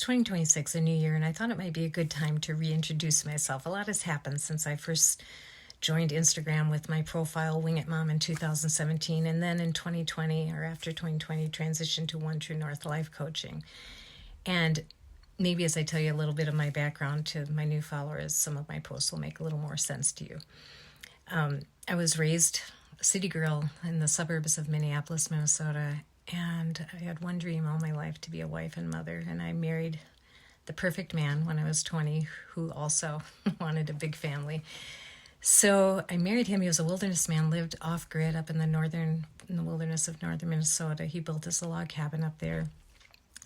2026, a new year, and I thought it might be a good time to reintroduce myself. A lot has happened since I first joined Instagram with my profile, Wing It Mom, in 2017, and then in 2020, or after 2020, transitioned to One True North Life Coaching. And maybe as I tell you a little bit of my background to my new followers, some of my posts will make a little more sense to you. I was raised a city girl in the suburbs of Minneapolis, Minnesota, and I had one dream all my life, to be a wife and mother, and I married the perfect man when I was 20 who also wanted a big family. So I married him. He was a wilderness man, lived off-grid up in the wilderness of northern Minnesota. He built us a log cabin up there.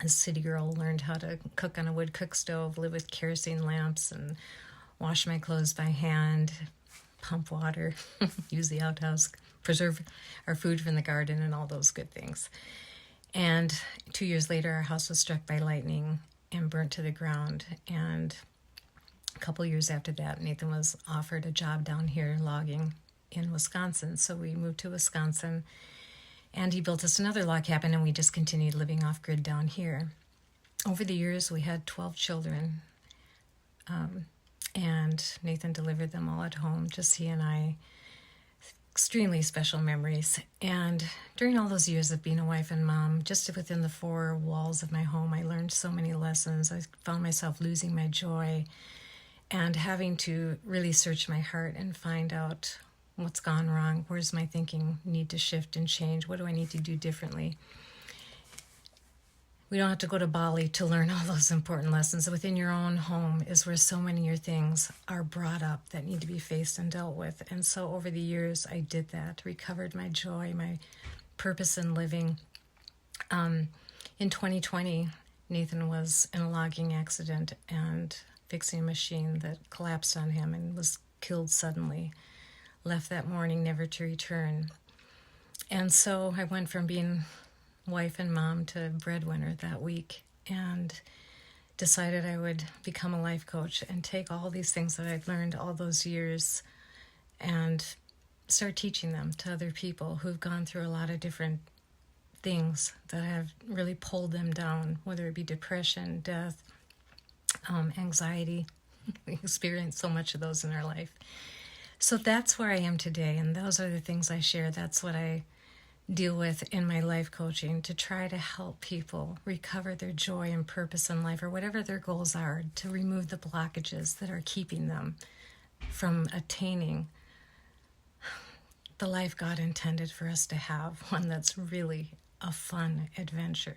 A city girl, learned how to cook on a wood cook stove, live with kerosene lamps, and wash my clothes by hand, pump water, use the outhouse, preserve our food from the garden, and all those good things. And 2 years later, our house was struck by lightning and burnt to the ground. And a couple years after that, Nathan was offered a job down here logging in Wisconsin. So we moved to Wisconsin, and he built us another log cabin, and we just continued living off-grid down here. Over the years, we had 12 children, and Nathan delivered them all at home, just he and I. Extremely special memories. And during all those years of being a wife and mom, just within the four walls of my home, I learned so many lessons. I found myself losing my joy and having to really search my heart and find out what's gone wrong. Where's my thinking need to shift and change? What do I need to do differently? We don't have to go to Bali to learn all those important lessons. Within your own home is where so many of your things are brought up that need to be faced and dealt with. And so over the years, I did that, recovered my joy, my purpose in living. In 2020, Nathan was in a logging accident and fixing a machine that collapsed on him and was killed suddenly. Left that morning, never to return. And so I went from being wife and mom to breadwinner that week, and decided I would become a life coach and take all these things that I'd learned all those years and start teaching them to other people who've gone through a lot of different things that have really pulled them down, whether it be depression, death, anxiety. We experience so much of those in our life. So that's where I am today, and those are the things I share. That's what I deal with in my life coaching, to try to help people recover their joy and purpose in life, or whatever their goals are, to remove the blockages that are keeping them from attaining the life God intended for us to have, one that's really a fun adventure.